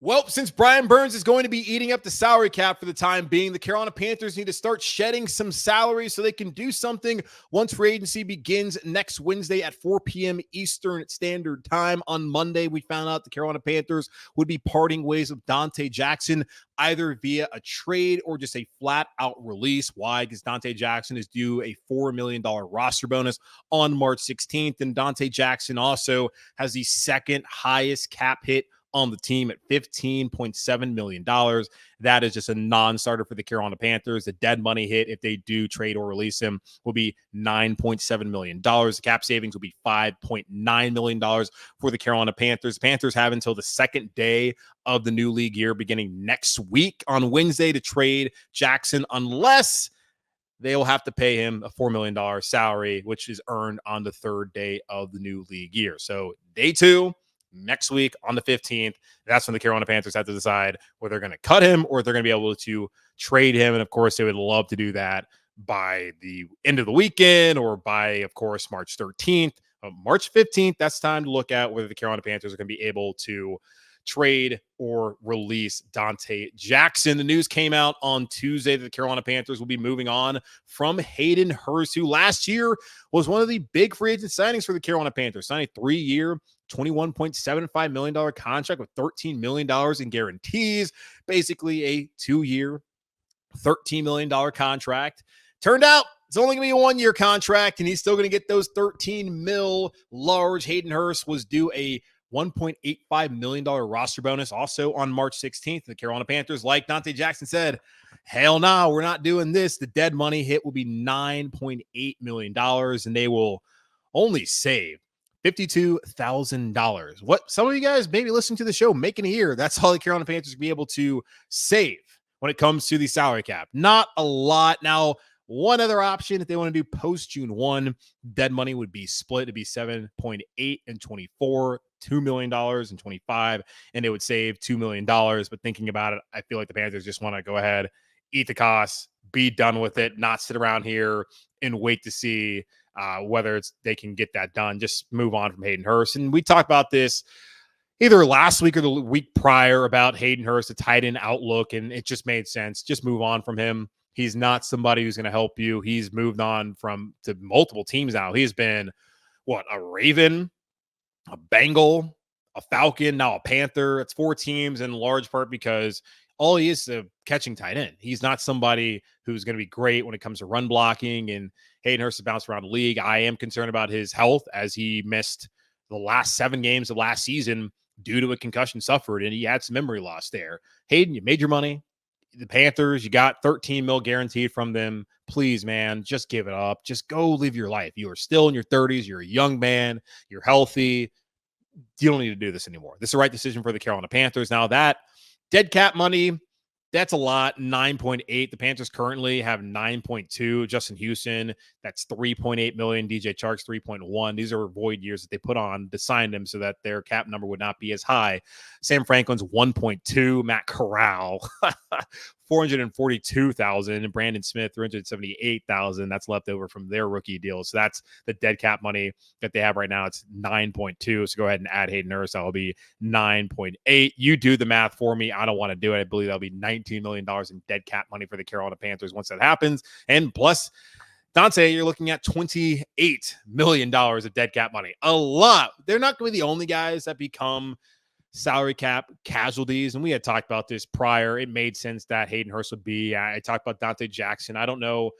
Well, since Brian Burns is going to be eating up the salary cap for the time being, the Carolina Panthers need to start shedding some salary so they can do something once free agency begins next Wednesday at 4 p.m. Eastern Standard Time. On Monday, we found out the Carolina Panthers would be parting ways with Dante Jackson, either via a trade or just a flat-out release. Why? Because Dante Jackson is due a $4 million roster bonus on March 16th, and Dante Jackson also has the second highest cap hit on the team at $15.7 million. That is just a non-starter for the Carolina Panthers. The dead money hit, if they do trade or release him, will be $9.7 million. The cap savings will be $5.9 million for the Carolina Panthers. Panthers have until the second day of the new league year, beginning next week on Wednesday, to trade Jackson, unless they will have to pay him a $4 million salary, which is earned on the third day of the new league year. So day two, next week on the 15th, that's when the Carolina Panthers have to decide whether they're going to cut him or they're going to be able to trade him. And of course, they would love to do that by the end of the weekend or by, of course, March 13th. March 15th, that's time to look at whether the Carolina Panthers are going to be able to trade or release Dante Jackson. The news came out on Tuesday that the Carolina Panthers will be moving on from Hayden Hurst, who last year was one of the big free agent signings for the Carolina Panthers. Signed a 3-year, $21.75 million contract with $13 million in guarantees, basically a 2-year, $13 million contract. Turned out it's only going to be a 1-year contract, and he's still going to get those $13 million large. Hayden Hurst was due a $1.85 million roster bonus also on March 16th. The Carolina Panthers, like Dante Jackson said, hell no, we're not doing this. The dead money hit will be $9.8 million, and they will only save $52,000. What some of you guys maybe listening to the show making a year, that's all the Carolina Panthers will be able to save when it comes to the salary cap. Not a lot. Now, one other option, if they want to do post June 1, dead money would be split. It'd be 7.8 and 24, $2 million and 25, and it would save $2 million. But thinking about it, I feel like the Panthers just want to go ahead, eat the costs, be done with it, not sit around here and wait to see whether they can get that done. Just move on from Hayden Hurst. And we talked about this either last week or the week prior about Hayden Hurst, the tight end outlook, and it just made sense. Just move on from him. He's not somebody who's going to help you. He's moved on to multiple teams now. He's been, a Raven, a Bengal, a Falcon, now a Panther. It's 4 teams in large part because all he is a catching tight end. He's not somebody who's going to be great when it comes to run blocking, and Hayden Hurst has bounced around the league. I am concerned about his health as he missed the last 7 games of last season due to a concussion suffered, and he had some memory loss there. Hayden, you made your money. The Panthers, you got $13 million guaranteed from them. Please, man, just give it up. Just go live your life. You are still in your 30s. You're a young man. You're healthy. You don't need to do this anymore. This is the right decision for the Carolina Panthers. Now, that dead cap money, that's a lot. 9.8. The Panthers currently have 9.2. Justin Houston, that's 3.8 million. DJ Chark's 3.1. These are void years that they put on to sign them so that their cap number would not be as high. Sam Franklin's 1.2. Matt Corral, 442,000, and Brandon Smith, 378,000. That's left over from their rookie deal. So that's the dead cap money that they have right now. It's 9.2. So go ahead and add Hayden Hurst. That'll be 9.8. You do the math for me. I don't want to do it. I believe that'll be $19 million in dead cap money for the Carolina Panthers once that happens. And plus, Dante, you're looking at $28 million of dead cap money. A lot. They're not going to be the only guys that become salary cap casualties, and we had talked about this prior. It made sense that Hayden Hurst would be. I talked about Dante Jackson. I don't know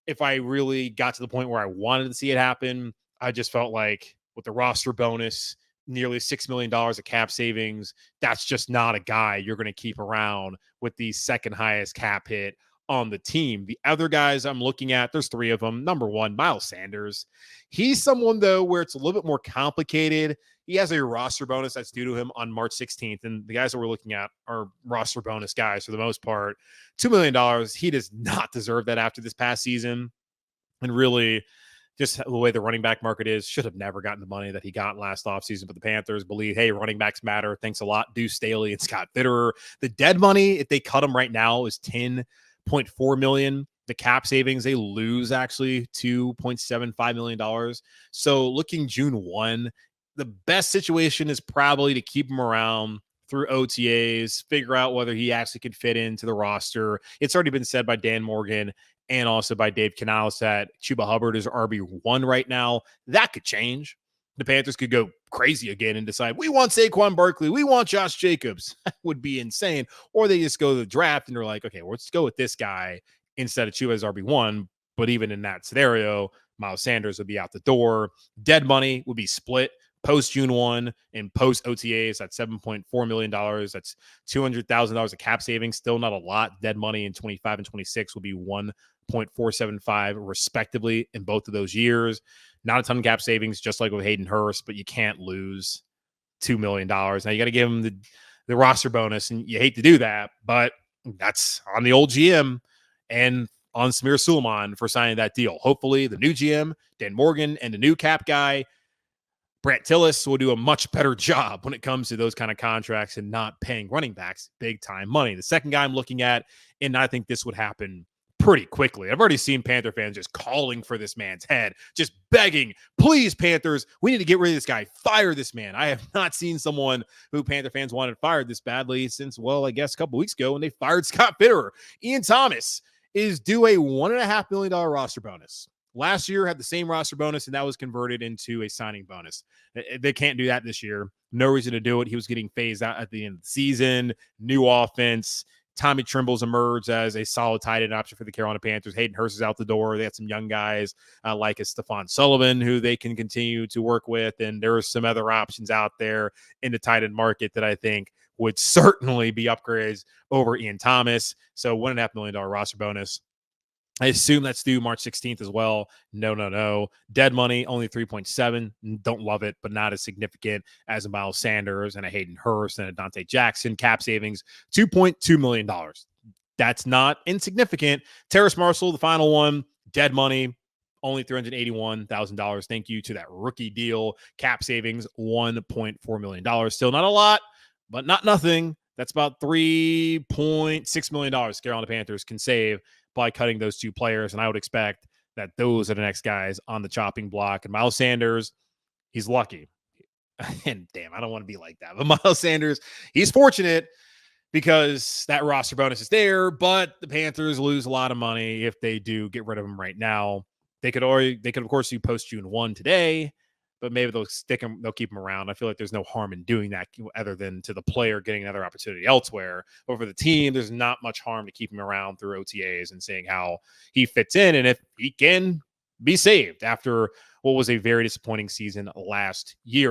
if I really got to the point where I wanted to see it happen. I just felt like with the roster bonus, nearly $6 million of cap savings, that's just not a guy you're going to keep around with the second highest cap hit on the team. The other guys I'm looking at, there's 3 of them. Number 1, Miles Sanders. He's someone, though, where it's a little bit more complicated. He has a roster bonus that's due to him on March 16th, and the guys that we're looking at are roster bonus guys for the most part. $2 million. He does not deserve that after this past season, and really just the way the running back market is, should have never gotten the money that he got last offseason. But the Panthers believe, hey, running backs matter. Thanks a lot, Deuce Staley and Scott Fitterer. The dead money, if they cut him right now, is $10.4 million. The cap savings, they lose actually $2.75 million. So looking June 1, the best situation is probably to keep him around through OTAs, figure out whether he actually can fit into the roster. It's already been said by Dan Morgan and also by Dave Canales that Chuba Hubbard is RB1 right now. That could change. The Panthers could go crazy again and decide, we want Saquon Barkley, we want Josh Jacobs. That would be insane. Or they just go to the draft and they're like, okay, well, let's go with this guy instead of Chuba as RB1. But even in that scenario, Miles Sanders would be out the door. Dead money would be split post June 1 and post OTAs. That's $7.4 million. That's $200,000 of cap savings. Still not a lot. Dead money in 25 and 26 will be 1.475 respectively in both of those years. Not a ton of cap savings, just like with Hayden Hurst, but you can't lose $2 million. Now you got to give him the roster bonus, and you hate to do that, but that's on the old GM and on Samir Suleiman for signing that deal. Hopefully the new GM, Dan Morgan, and the new cap guy, Brant Tillis, will do a much better job when it comes to those kind of contracts and not paying running backs big time money. The second guy I'm looking at, and I think this would happen pretty quickly. I've already seen Panther fans just calling for this man's head, just begging, please, Panthers, we need to get rid of this guy. Fire this man. I have not seen someone who Panther fans wanted fired this badly since, well, I guess a couple weeks ago when they fired Scott Fitterer. Ian Thomas is due a $1.5 million roster bonus. Last year had the same roster bonus, and that was converted into a signing bonus. They can't do that this year. No reason to do it. He was getting phased out at the end of the season. New offense. Tommy Trimble's emerged as a solid tight end option for the Carolina Panthers. Hayden Hurst is out the door. They got some young guys like a Stephon Sullivan who they can continue to work with. And there are some other options out there in the tight end market that I think would certainly be upgrades over Ian Thomas. So $1.5 million roster bonus. I assume that's due March 16th as well. No. Dead money, only 3.7. Don't love it, but not as significant as a Miles Sanders and a Hayden Hurst and a Dante Jackson. Cap savings, $2.2 million. That's not insignificant. Terrace Marshall, the final one, dead money, only $381,000. Thank you to that rookie deal. Cap savings, $1.4 million. Still not a lot, but not nothing. That's about $3.6 million Carolina Panthers can save by cutting those two players. And I would expect that those are the next guys on the chopping block. And Miles Sanders, he's lucky. And damn, I don't want to be like that. But Miles Sanders, he's fortunate because that roster bonus is there, but the Panthers lose a lot of money if they do get rid of him right now. They could of course do post June 1 today, but maybe they'll keep him around. I feel like there's no harm in doing that other than to the player getting another opportunity elsewhere. But for the team, there's not much harm to keep him around through OTAs and seeing how he fits in and if he can be saved after what was a very disappointing season last year.